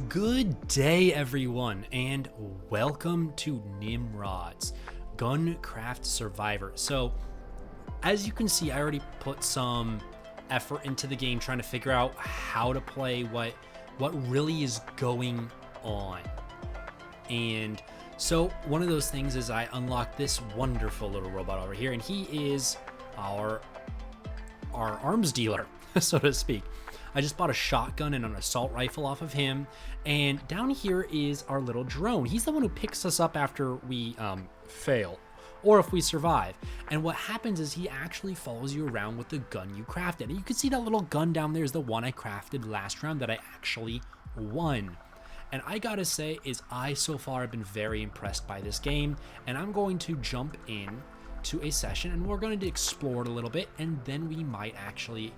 Good day, everyone, and welcome to NIMRODS GunCraft Survivor. So, as you can see, I already put some effort into the game trying to figure out how to play what really is going on. And so, one of those things is I unlocked this wonderful little robot over here, and he is our arms dealer, so to speak. I just bought a shotgun and an assault rifle off of him. And down here is our little drone. He's the one who picks us up after we fail or if we survive. And what happens is he actually follows you around with the gun you crafted. And you can see that little gun down there is the one I crafted last round that I actually won. And I gotta say is I so far have been very impressed by this game. And I'm going to jump in to a session and we're going to explore it a little bit. And then we might actually...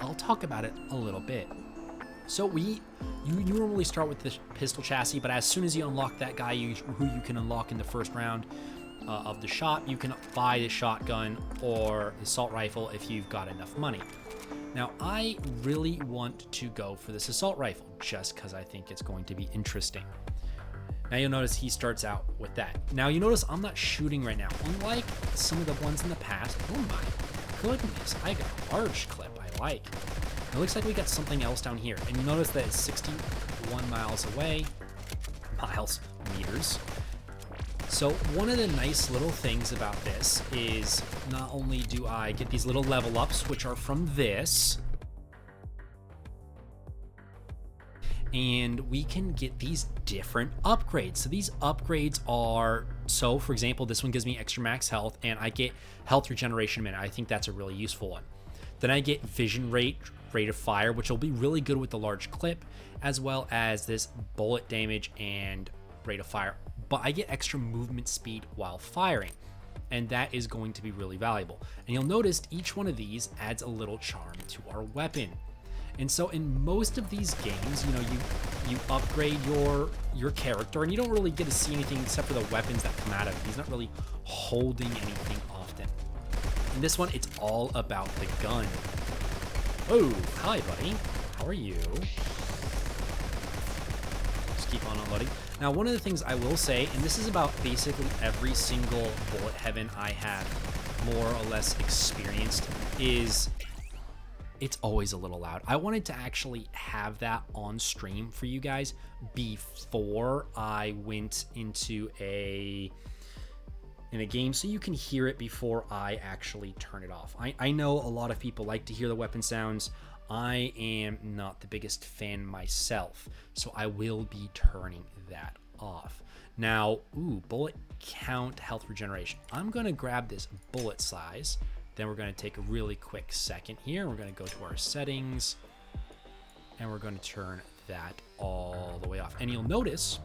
I'll talk about it a little bit. So you normally start with the pistol chassis, but as soon as you unlock that guy who you can unlock in the first round of the shop, you can buy the shotgun or the assault rifle if you've got enough money. Now, I really want to go for this assault rifle just because I think it's going to be interesting. Now you'll notice he starts out with that. Now you notice I'm not shooting right now, unlike some of the ones in the past. Oh my goodness, I got a large clip I like. It looks like we got something else down here, and you notice that it's 61 miles away. Meters. So one of the nice little things about this is not only do I get these little level ups, which are from this, and we can get these different upgrades. So these upgrades are, so for example, this one gives me extra max health and I get health regeneration minute. I think that's a really useful one. Then I get vision rate of fire, which will be really good with the large clip, as well as this bullet damage and rate of fire. But I get extra movement speed while firing, and that is going to be really valuable. And you'll notice each one of these adds a little charm to our weapon. And so in most of these games, you know, you upgrade your character and you don't really get to see anything except for the weapons that come out of it. He's not really holding anything often. In this one, it's all about the gun. Oh, hi buddy. How are you? Just keep on unloading. Now, one of the things I will say, and this is about basically every single bullet heaven I have more or less experienced, is it's always a little loud. I wanted to actually have that on stream for you guys before I went into a game so you can hear it before I actually turn it off. I know a lot of people like to hear the weapon sounds. I am not the biggest fan myself, so I will be turning that off. Now, bullet count, health regeneration. I'm gonna grab this bullet size. Then we're going to take a really quick second here. We're going to go to our settings and we're going to turn that all the way off. And you'll notice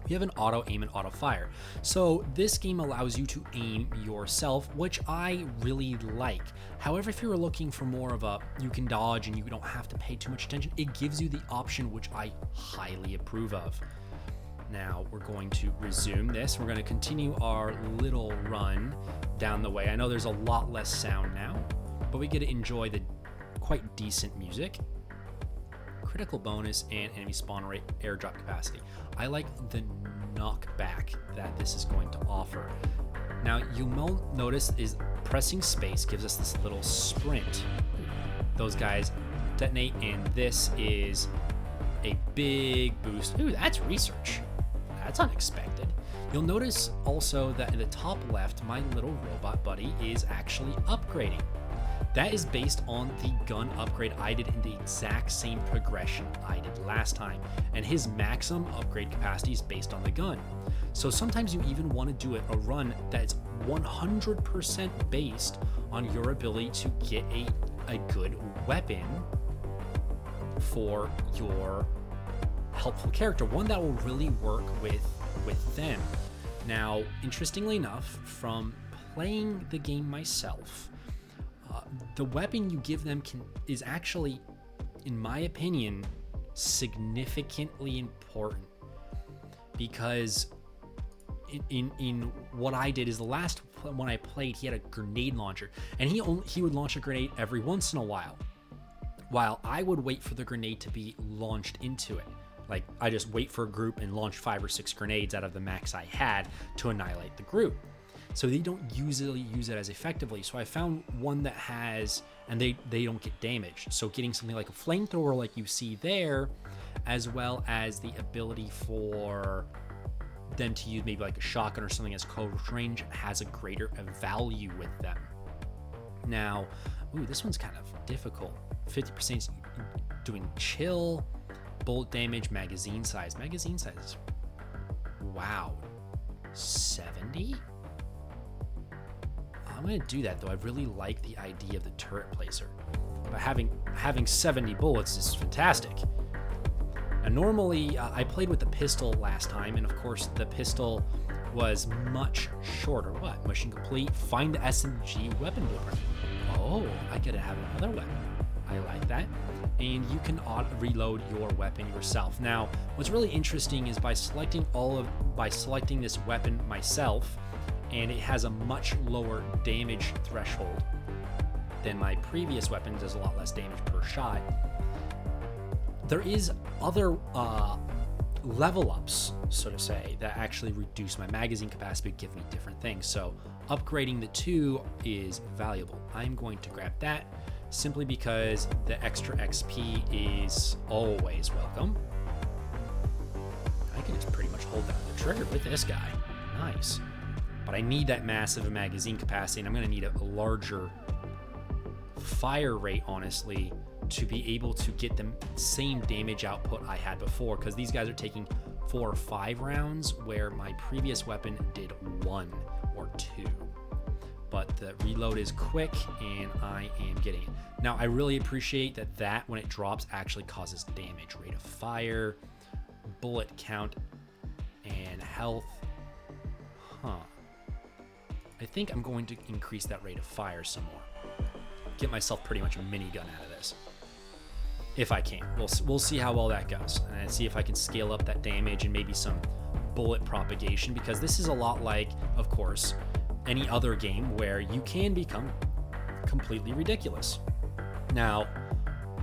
we have an auto aim and auto fire. So this game allows you to aim yourself, which I really like. However, if you're looking for more of a, you can dodge and you don't have to pay too much attention, it gives you the option, which I highly approve of. Now we're going to resume this. We're going to continue our little run down the way. I know there's a lot less sound now, but we get to enjoy the quite decent music. Critical bonus and enemy spawn rate, airdrop capacity. I like the knockback that this is going to offer. Now you'll notice is pressing space gives us this little sprint. Those guys detonate, and this is a big boost. Ooh, that's research. That's unexpected. You'll notice also that in the top left, my little robot buddy is actually upgrading. That is based on the gun upgrade I did in the exact same progression I did last time. And his maximum upgrade capacity is based on the gun. So sometimes you even want to do a run that's 100% based on your ability to get a good weapon for your helpful character, one that will really work with them. Now, interestingly enough, from playing the game myself, the weapon you give them is actually, in my opinion, significantly important, because in what I did is the last one I played, he had a grenade launcher, and he would launch a grenade every once in a while. while I would wait for the grenade to be launched into it. Like, I just wait for a group and launch 5 or 6 grenades out of the max I had to annihilate the group. So they don't usually use it as effectively. So I found one that has, and they don't get damaged. So getting something like a flamethrower like you see there, as well as the ability for them to use maybe like a shotgun or something as close range, has a greater value with them. Now, ooh, this one's kind of difficult. 50% doing chill, bullet damage, magazine size. Magazine size, wow, 70? I'm gonna do that though. I really like the idea of the turret placer. But having 70 bullets is fantastic. And normally, I played with the pistol last time, and of course the pistol was much shorter. What? Mission complete. Find the SMG weapon blueprint. Oh, I get to have another weapon. I like that. And you can reload your weapon yourself. Now, what's really interesting is by selecting this weapon myself, and it has a much lower damage threshold than my previous weapon, does a lot less damage per shot. There is other level ups, so to say, that actually reduce my magazine capacity, give me different things. So upgrading the two is valuable. I'm going to grab that simply because the extra XP is always welcome. I can just pretty much hold down the trigger with this guy. Nice. But I need that massive magazine capacity, and I'm going to need a larger fire rate, honestly, to be able to get the same damage output I had before, because these guys are taking 4 or 5 rounds, where my previous weapon did 1 or 2. But the reload is quick, and I am getting it. Now, I really appreciate that when it drops, actually causes damage. Rate of fire, bullet count, and health. Huh. I think I'm going to increase that rate of fire some more. Get myself pretty much a minigun out of this. If I can. We'll see how well that goes. And see if I can scale up that damage and maybe some bullet propagation, because this is a lot like, of course, any other game where you can become completely ridiculous. Now,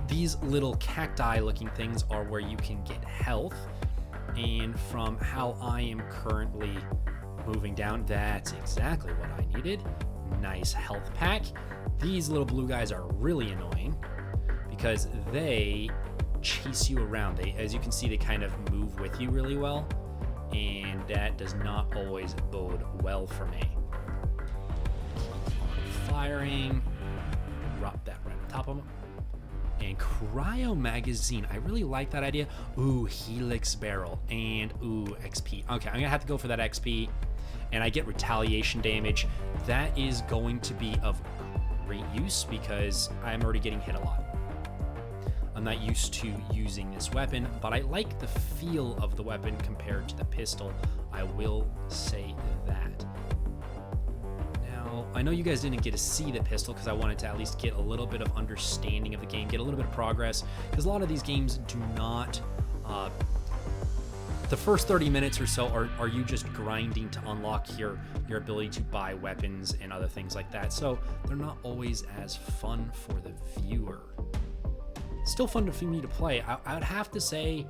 these little cacti looking things are where you can get health, and from how I am currently moving down, that's exactly what I needed. Nice health pack. These little blue guys are really annoying because they chase you around. As you can see, they kind of move with you really well, and that does not always bode well for me. Keep on firing. Drop that right on top of them. And cryo magazine. I really like that idea. Ooh, helix barrel. And ooh, XP. Okay, I'm gonna have to go for that XP. And I get retaliation damage. That is going to be of great use because I'm already getting hit a lot. I'm not used to using this weapon, but I like the feel of the weapon compared to the pistol. I will say that. Now, I know you guys didn't get to see the pistol because I wanted to at least get a little bit of understanding of the game, get a little bit of progress, because a lot of these games do not... the first 30 minutes or so are you just grinding to unlock your ability to buy weapons and other things like that. So they're not always as fun for the viewer. Still fun for me to play. I would have to say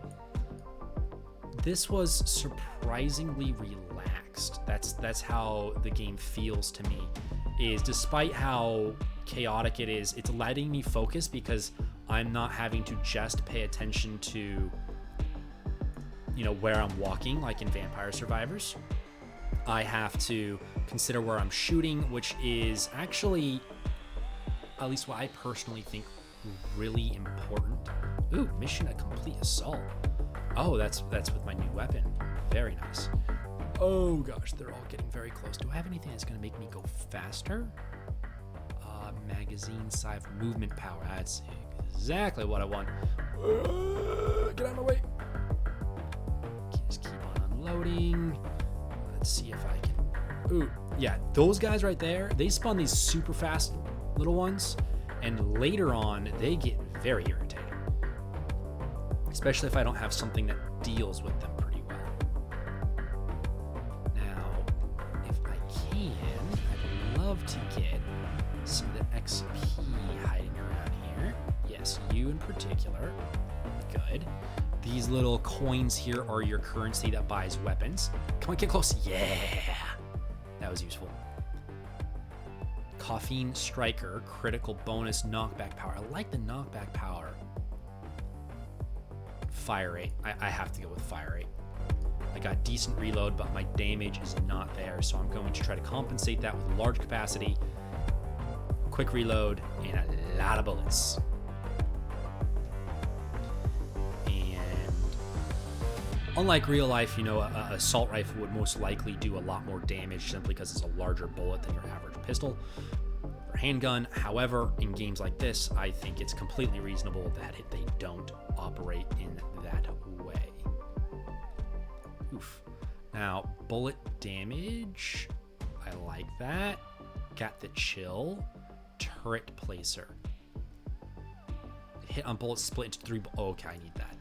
this was surprisingly relaxed. That's how the game feels to me. Is despite how chaotic it is, it's letting me focus because I'm not having to just pay attention to, you know, where I'm walking, like in Vampire Survivors. I have to consider where I'm shooting, which is actually, at least what I personally think, really important. Ooh, mission a complete assault. Oh, that's with my new weapon. Very nice. Oh gosh, they're all getting very close. Do I have anything that's going to make me go faster? Magazine size, movement power. That's exactly what I want. Get out of my way. Just keep on unloading. Let's see if I can. Ooh, yeah, those guys right there, they spawn these super fast little ones, and later on they get very irritating, especially if I don't have something that deals with them pretty well. Now, if I can, I'd love to get some of the XP hiding around here. Yes, you in particular. Good. These little coins here are your currency that buys weapons. Come on, get close. Yeah. That was useful. Caffeine Striker, critical bonus knockback power. I like the knockback power. Fire rate. I have to go with fire rate. I got decent reload, but my damage is not there, so I'm going to try to compensate that with large capacity, quick reload, and a lot of bullets. And unlike real life, you know, a assault rifle would most likely do a lot more damage simply because it's a larger bullet than your average pistol or handgun. However, in games like this, I think it's completely reasonable that they don't operate in that way. Oof. Now, bullet damage, I like that. Got the chill. Turret placer. Hit on bullets split into 3. Okay, I need that.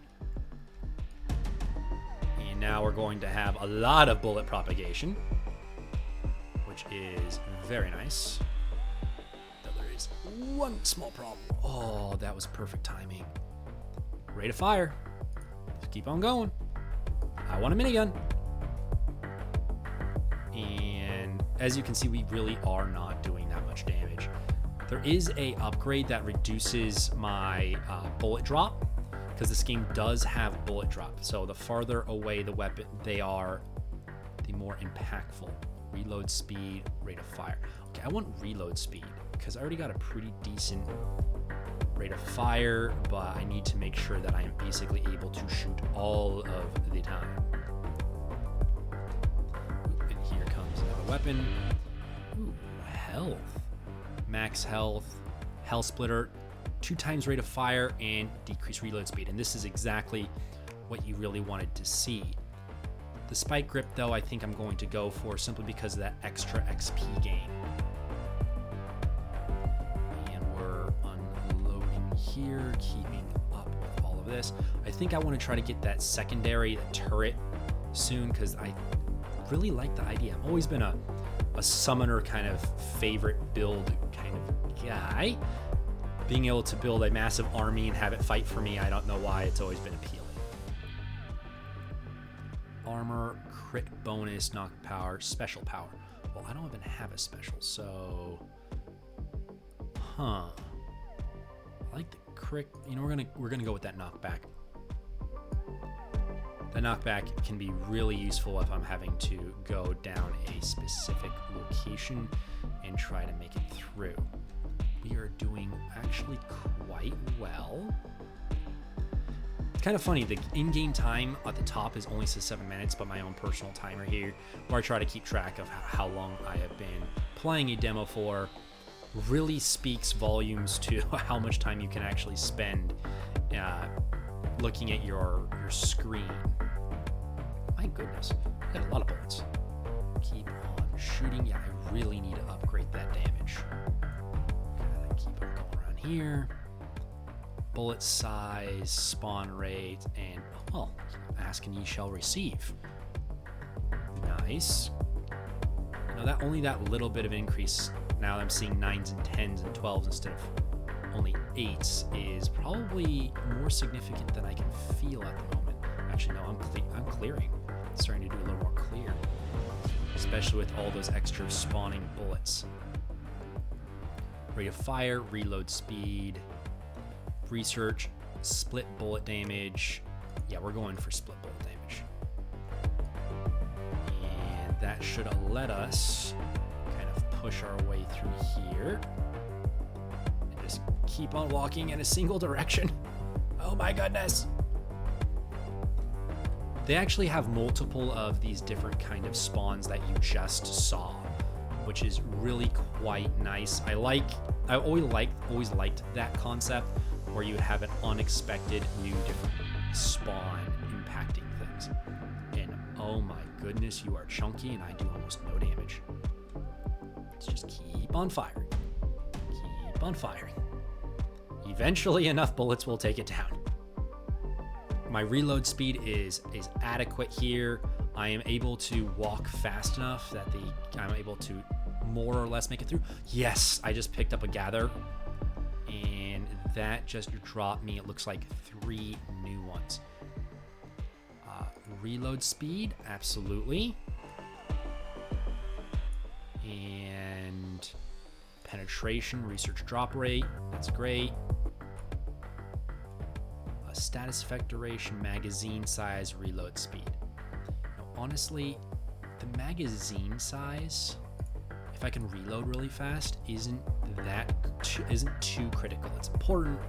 And now we're going to have a lot of bullet propagation, which is very nice. Though there is one small problem. Oh, that was perfect timing. Rate of fire. Just keep on going. I want a minigun. And as you can see, we really are not doing that much damage. There is a upgrade that reduces my bullet drop, because this game does have bullet drop. So the farther away the weapon they are, the more impactful. Reload speed, rate of fire. Okay, I want reload speed because I already got a pretty decent rate of fire, but I need to make sure that I am basically able to shoot all of the time. And here comes another weapon. Ooh, health. Max health, Hell Splitter, 2 times rate of fire, and decreased reload speed. And this is exactly what you really wanted to see. The spike grip, though, I think I'm going to go for simply because of that extra XP gain. And we're unloading here, keeping up with all of this. I think I want to try to get that secondary turret soon because I really like the idea. I've always been a summoner kind of favorite build kind of guy. Being able to build a massive army and have it fight for me, I don't know why, it's always been appealing. Armor, crit bonus, knock power, special power. Well, I don't even have a special, so... I like the crit. You know, we're gonna go with that knockback. The knockback can be really useful if I'm having to go down a specific location and try to make it through. We are doing actually quite well. It's kind of funny, the in-game time at the top is only 7 minutes, but my own personal timer here, where I try to keep track of how long I have been playing a demo for, really speaks volumes to how much time you can actually spend looking at your screen. My goodness, I got a lot of bullets. Keep on shooting. Yeah, I really need to upgrade that damage. Gotta keep on going around here. Bullet size, spawn rate, and well, ask and ye shall receive. Nice. Now that only that little bit of increase. Now I'm seeing 9s and 10s and 12s instead of only 8s is probably more significant than I can feel at the moment. Actually, no, I'm clearing. It's starting to do a little more clear, especially with all those extra spawning bullets. Rate of fire, reload speed, research, split bullet damage. Yeah, we're going for split bullet damage. And that should let us kind of push our way through here. And just keep on walking in a single direction. Oh my goodness. They actually have multiple of these different kind of spawns that you just saw, which is really quite nice. I always liked that concept where you have an unexpected new different spawn impacting things. And oh my goodness, you are chunky and I do almost no damage. Let's just keep on firing. Keep on firing. Eventually enough bullets will take it down. My reload speed is adequate here. I am able to walk fast enough that I'm able to more or less make it through. Yes, I just picked up a gather, and that just dropped me, it looks like 3 new ones. Reload speed, absolutely. And penetration, research drop rate, that's great. Status effect duration, magazine size, reload speed. Now, honestly, the magazine size, if I can reload really fast, isn't too critical. It's important,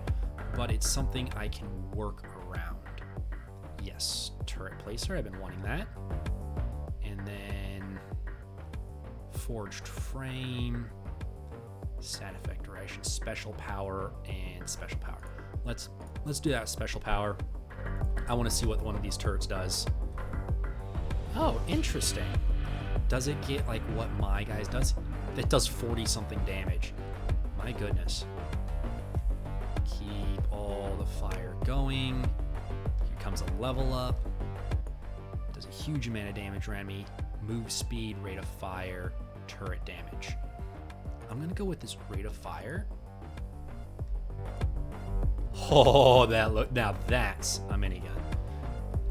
but it's something I can work around. Yes, turret placer, I've been wanting that. And then forged frame, stat effect duration, special power, and special power. Let's do that special power. I want to see what one of these turrets does. Oh, interesting. Does it get like what my guys does? It does 40 something damage. My goodness. Keep all the fire going. Here comes a level up. Does a huge amount of damage around me. Move speed, rate of fire, turret damage. I'm gonna go with this rate of fire. Oh, now that's a minigun.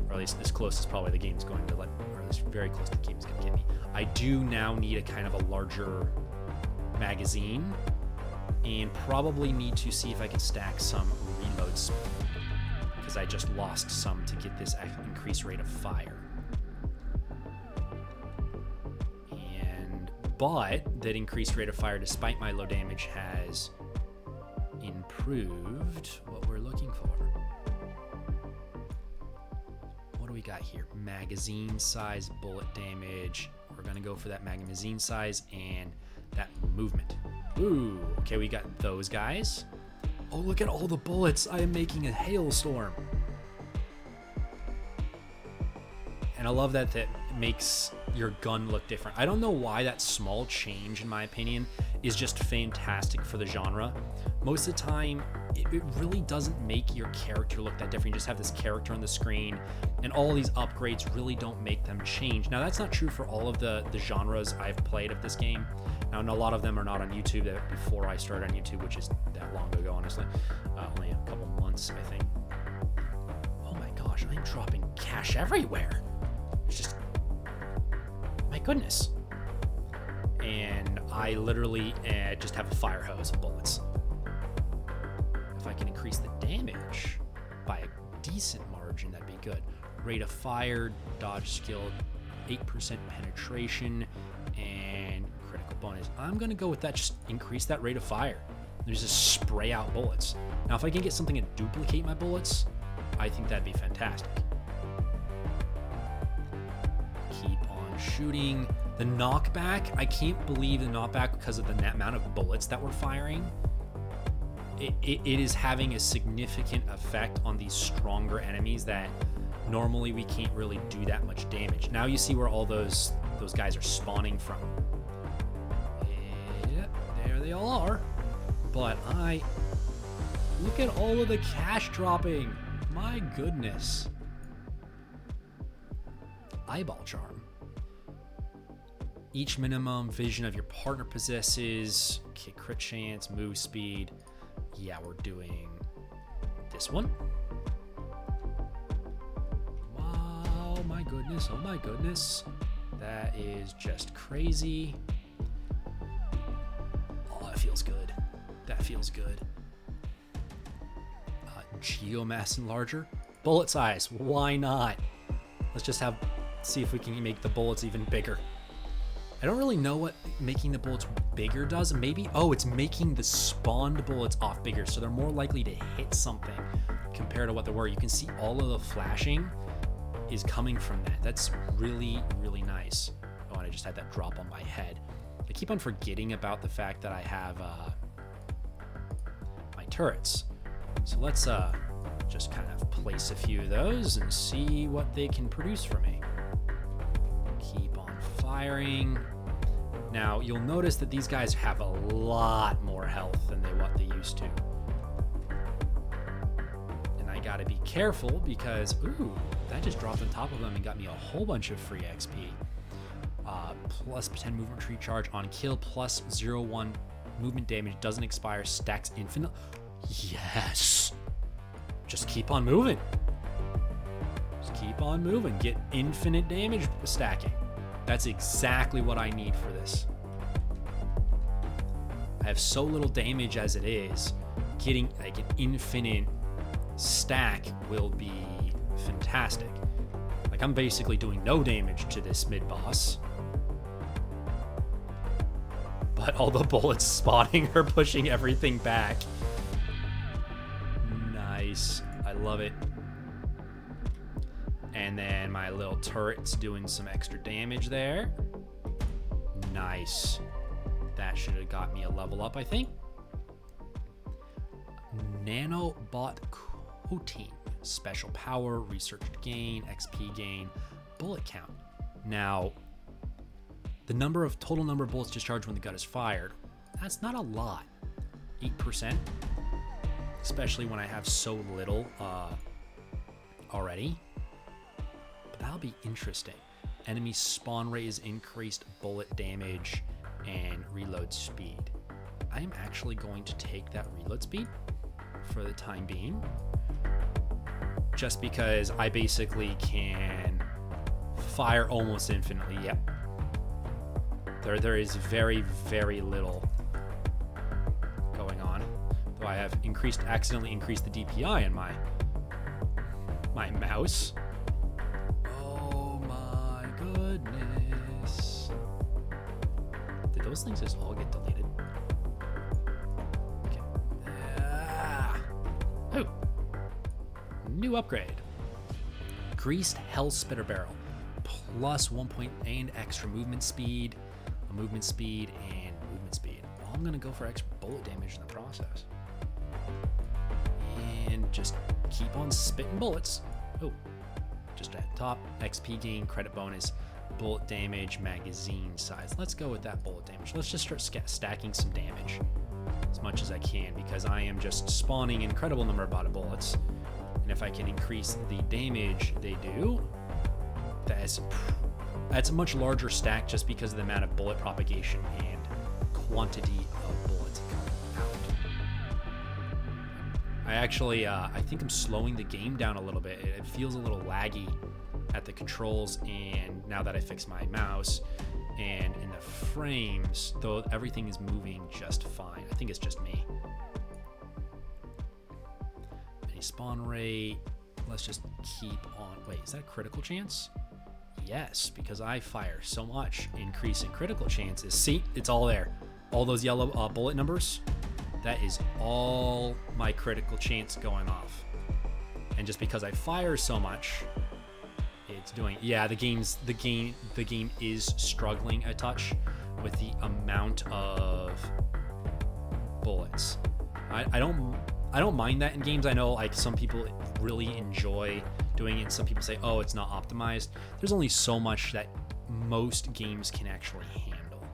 Or at least as close as probably the game's going to let, or at least very close to the game's going to get me. I do now need a kind of a larger magazine, and probably need to see if I can stack some reload speed, because I just lost some to get this increased rate of fire. But that increased rate of fire, despite my low damage, has improved what we're looking for. What do we got here? Magazine size, bullet damage. We're gonna go for that magazine size and that movement. Ooh, okay, we got those guys. Oh, look at all the bullets. I am making a hailstorm. And I love that makes your gun look different. I don't know why that small change, in my opinion, is just fantastic for the genre. Most of the time, it really doesn't make your character look that different. You just have this character on the screen, and all these upgrades really don't make them change. Now, that's not true for all of the genres I've played of this game. Now, a lot of them are not on YouTube. That before I started on YouTube, which is that long ago, honestly. Only a couple months, I think. Oh my gosh, I'm dropping cash everywhere. It's just, my goodness. And I literally just have a fire hose of bullets. If I can increase the damage by a decent margin, that'd be good. Rate of fire, dodge skill, 8% penetration, and critical bonus. I'm gonna go with that, just increase that rate of fire. There's just spray out bullets. Now, if I can get something to duplicate my bullets, I think that'd be fantastic. Keep on shooting. The knockback, I can't believe the knockback because of the amount of bullets that we're firing. It is having a significant effect on these stronger enemies that normally we can't really do that much damage. Now you see where all those guys are spawning from. Yeah, there they all are. But look at all of the cash dropping. My goodness. Eyeball charm. Each minimum vision of your partner possesses. Okay, crit chance, move speed. Yeah, we're doing this one. Wow, my goodness, oh my goodness. That is just crazy. Oh, that feels good. That feels good. Geomass enlarger. Bullet size, why not? Let's just see if we can make the bullets even bigger. I don't really know what making the bullets bigger does. Maybe, it's making the spawned bullets off bigger, so they're more likely to hit something compared to what they were. You can see all of the flashing is coming from that. That's really, really nice. Oh, and I just had that drop on my head. I keep on forgetting about the fact that I have my turrets. So let's just kind of place a few of those and see what they can produce for me. Keep on firing. Now, you'll notice that these guys have a lot more health than what they used to. And I gotta be careful because, ooh, that just dropped on top of them and got me a whole bunch of free XP. Plus 10 movement tree charge on kill, plus 0.1 movement damage, doesn't expire, stacks infinite. Yes. Just keep on moving. Just keep on moving. Get infinite damage stacking. That's exactly what I need for this. I have so little damage as it is. Getting like an infinite stack will be fantastic. Like, I'm basically doing no damage to this mid-boss. But all the bullets spawning are pushing everything back. Nice. I love it. And then my little turret's doing some extra damage there. Nice. That should have got me a level up, I think. Nanobot coating. Special power, research gain, XP gain, bullet count. Now, the total number of bullets discharged when the gun is fired, that's not a lot. 8%. Especially when I have so little already. But that'll be interesting. Enemy spawn rate is increased, bullet damage, and reload speed. I am actually going to take that reload speed for the time being. Just because I basically can fire almost infinitely. Yep. There is very, very little going on. Though I have accidentally increased the DPI in my mouse. Oh my goodness. Did those things just all get deleted? Okay. Oh. New upgrade. Greased Hell Spitter Barrel. Plus 1 point and extra movement speed. Movement speed and movement speed. Well, I'm gonna go for extra bullet damage in the process. And just keep on spitting bullets. Oh, just at top. XP gain, credit bonus, bullet damage, magazine size. Let's go with that bullet damage. Let's just start stacking some damage as much as I can, because I am just spawning an incredible number of bullets. And if I can increase the damage they do, that's a much larger stack just because of the amount of bullet propagation and quantity of bullets coming out. I actually, I think I'm slowing the game down a little bit. It feels a little laggy at the controls, and now that I fixed my mouse, and in the frames, though everything is moving just fine. I think it's just me. Any spawn rate, let's just keep on. Wait, is that a critical chance? Yes, because I fire so much. Increase in critical chances. See, it's all there. All those yellow bullet numbers, that is all my critical chance going off. And just because I fire so much, it's doing. Yeah, the game is struggling a touch with the amount of bullets. I don't mind that in games. I know like some people really enjoy doing it, and some people say, oh, it's not optimized. There's only so much that most games can actually handle.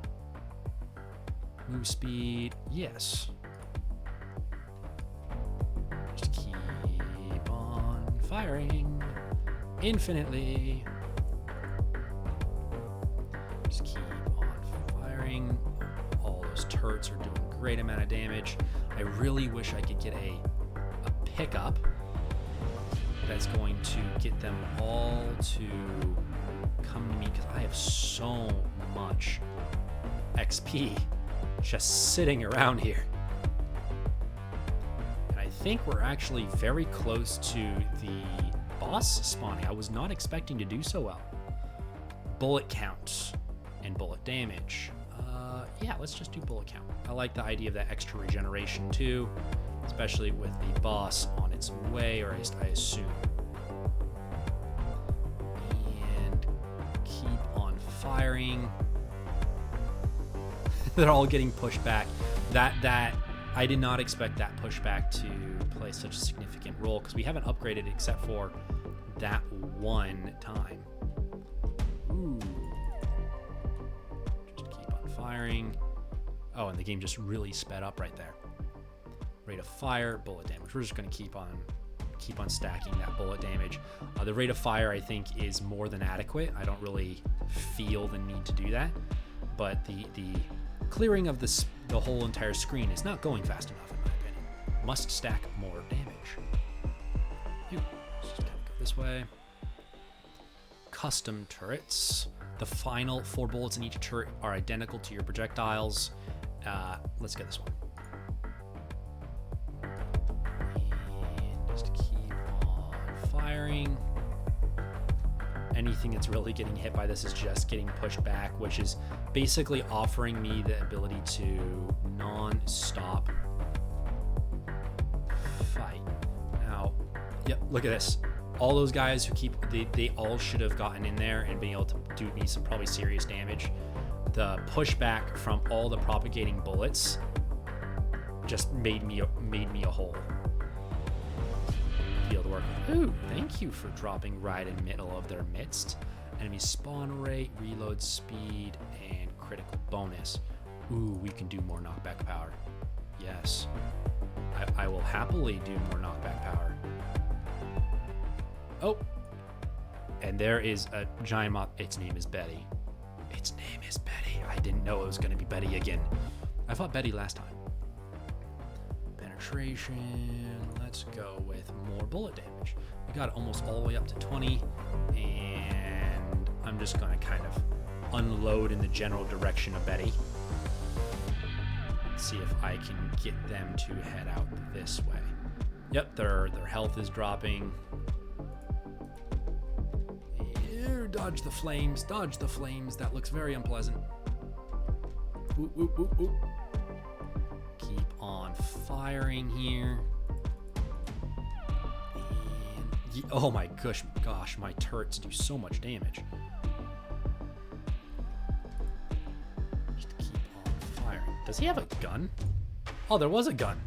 Move speed, yes. Just keep on firing infinitely. Just keep on firing. All those turrets are doing a great amount of damage. I really wish I could get a pickup that's going to get them all to come to me, because I have so much XP just sitting around here. And I think we're actually very close to the boss spawning. I was not expecting to do so well. Bullet counts and bullet damage. Yeah, let's just do bullet count. I like the idea of that extra regeneration too, especially with the boss on its way, or at least I assume. And keep on firing. They're all getting pushed back. That I did not expect that pushback to play such a significant role, because we haven't upgraded except for that one time. Ooh. Just keep on firing. Oh, and the game just really sped up right there. Rate of fire, bullet damage. We're just going to keep on stacking that bullet damage. The rate of fire, I think, is more than adequate. I don't really feel the need to do that, but the clearing of the whole entire screen is not going fast enough, in my opinion. must stack more damage. Let's just kind of go this way. Custom turrets. The final 4 bullets in each turret are identical to your projectiles. Let's get this one. And just keep on firing. Anything that's really getting hit by this is just getting pushed back, which is basically offering me the ability to non-stop fight. Now, yep, look at this. All those guys who keep, they all should have gotten in there and been able to do me some probably serious damage. The pushback from all the propagating bullets just made me a hole. Be able to work. Ooh, thank you for dropping right in the middle of their midst. Enemy spawn rate, reload speed, and critical bonus. Ooh, we can do more knockback power. Yes, I will happily do more knockback power. Oh, and there is a giant moth. Its name is Betty. Its name is Betty. I didn't know it was going to be Betty again. I fought Betty last time. Penetration. Let's go with more bullet damage. We got almost all the way up to 20, and I'm just going to kind of unload in the general direction of Betty. See if I can get them to head out this way. Yep, their health is dropping. Dodge the flames, dodge the flames. That looks very unpleasant. Ooh, ooh, ooh, ooh. Keep on firing here. And oh my gosh, my turrets do so much damage. Just keep on firing. Does he have a gun? Oh, there was a gun.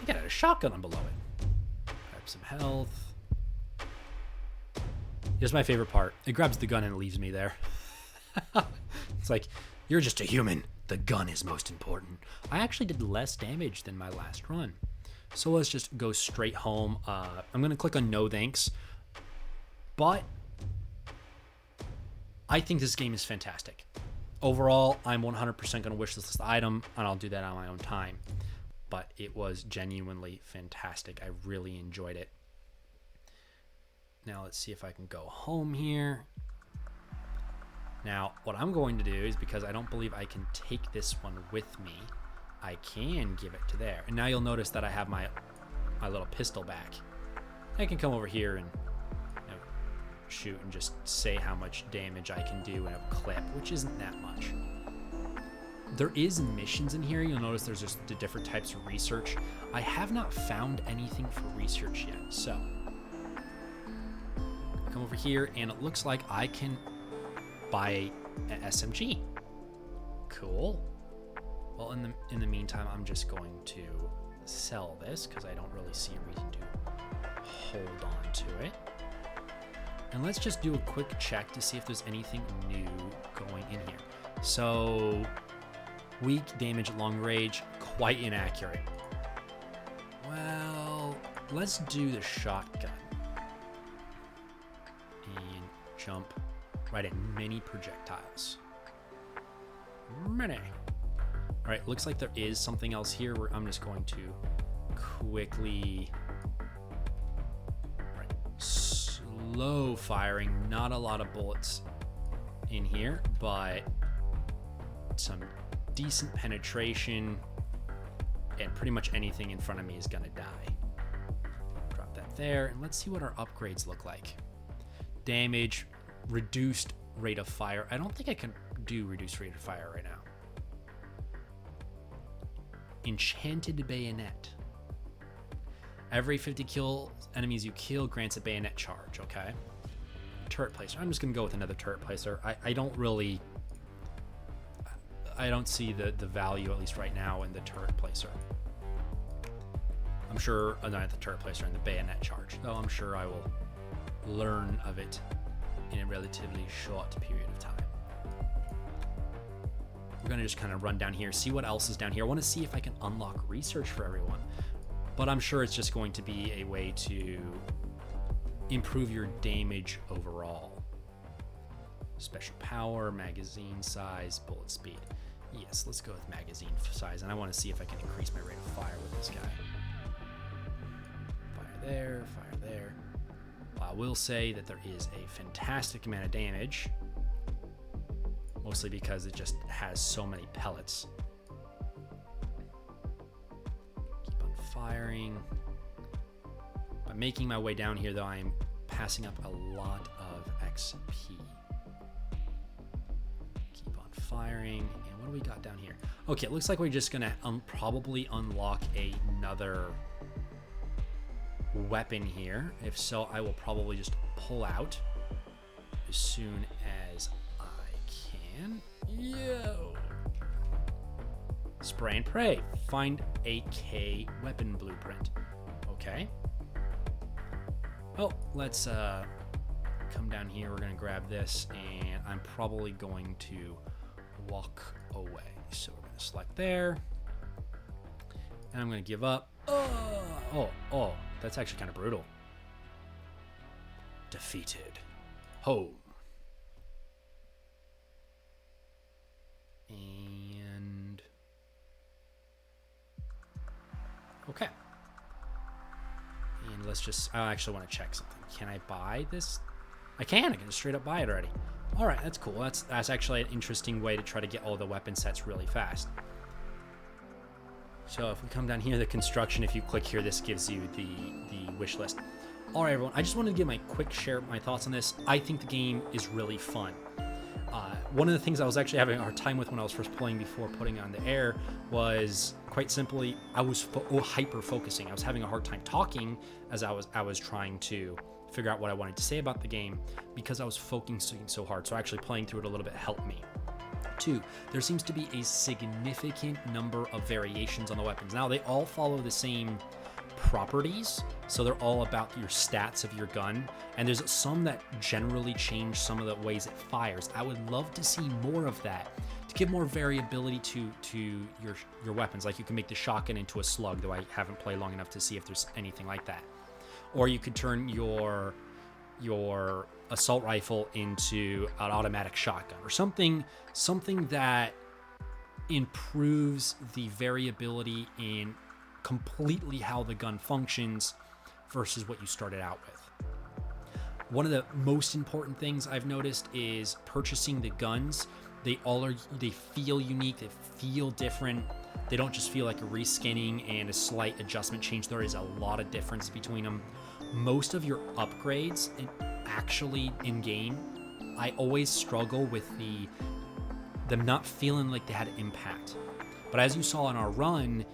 He got a shotgun on below it. Grab some health. Here's my favorite part. It grabs the gun and leaves me there. It's like, you're just a human. The gun is most important. I actually did less damage than my last run. So let's just go straight home. I'm going to click on no thanks. But I think this game is fantastic. Overall, I'm 100% going to wish this item, and I'll do that on my own time. But it was genuinely fantastic. I really enjoyed it. Now let's see if I can go home here. Now, what I'm going to do is, because I don't believe I can take this one with me, I can give it to there. And now you'll notice that I have my little pistol back. I can come over here and shoot and just say how much damage I can do in a clip, which isn't that much. There is missions in here. You'll notice there's just the different types of research. I have not found anything for research yet, so come over here, and it looks like I can buy an SMG. Cool. Well, in the meantime, I'm just going to sell this because I don't really see a reason to hold on to it. And let's just do a quick check to see if there's anything new going in here. So, weak damage at long range, quite inaccurate. Well, let's do the shotgun. And jump right at many projectiles. Many. All right, looks like there is something else here where I'm just going to quickly, slow firing, not a lot of bullets in here, but some decent penetration, and pretty much anything in front of me is gonna die. Drop that there, and let's see what our upgrades look like. Damage, reduced rate of fire. I don't think I can do reduced rate of fire right now. Enchanted bayonet. Every 50 enemies you kill grants a bayonet charge, okay? Turret placer. I'm just gonna go with another turret placer. I don't see the value, at least right now, in the turret placer. I'm sure, not the turret placer, and the bayonet charge, though I'm sure I will learn of it in a relatively short period of time. We're gonna just kind of run down here, see what else is down here. I want to see if I can unlock research for everyone, but I'm sure it's just going to be a way to improve your damage overall. Special power, magazine size, bullet speed. Yes, let's go with magazine size, and I want to see if I can increase my rate of fire with this guy. there, fire there. I will say that there is a fantastic amount of damage, mostly because it just has so many pellets. Keep on firing. By making my way down here, though, I am passing up a lot of XP. Keep on firing. And what do we got down here? Okay, it looks like we're just gonna probably unlock another weapon here. If so, I will probably just pull out as soon as I can. Yo! Spray and pray. Find a K weapon blueprint. Okay. Oh, let's come down here. We're gonna grab this, and I'm probably going to walk away. So we're gonna select there, and I'm gonna give up. Oh, that's actually kind of brutal. Defeated. Home. And okay. And let's just, I actually want to check something. Can I buy this? I can just straight up buy it already. All right, that's cool. That's actually an interesting way to try to get all the weapon sets really fast. So if we come down here, the construction, if you click here, this gives you the wish list. All right, everyone, I just wanted to give my quick share my thoughts on this. I think the game is really fun. One of the things I was actually having a hard time with when I was first playing before putting it on the air was, quite simply, I was hyper focusing. I was having a hard time talking as I was trying to figure out what I wanted to say about the game because I was focusing so hard. So actually playing through it a little bit helped me. 2, there seems to be a significant number of variations on the weapons. Now, they all follow the same properties, so they're all about your stats of your gun, and there's some that generally change some of the ways it fires. I would love to see more of that to give more variability to your weapons. Like you can make the shotgun into a slug, though I haven't played long enough to see if there's anything like that. Or you could turn your assault rifle into an automatic shotgun, or something that improves the variability in completely how the gun functions versus what you started out with. One of the most important things I've noticed is purchasing the guns. They feel unique, they feel different. They don't just feel like a reskinning and a slight adjustment change. There is a lot of difference between them. Most of your upgrades, actually in game, I always struggle with them not feeling like they had impact. But as you saw in our run,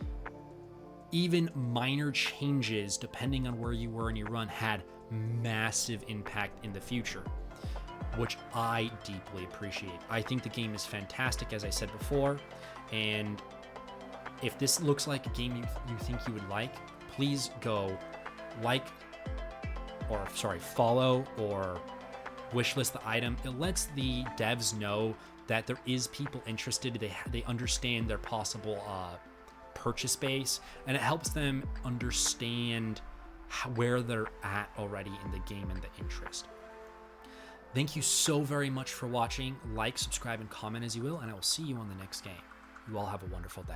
even minor changes, depending on where you were in your run, had massive impact in the future, which I deeply appreciate. I think the game is fantastic, as I said before, and if this looks like a game you think you would like, please go follow or wishlist the item. It lets the devs know that there is people interested. They understand their possible purchase base, and it helps them understand where they're at already in the game and the interest. Thank you so very much for watching. Like, subscribe, and comment as you will, and I will see you on the next game. You all have a wonderful day.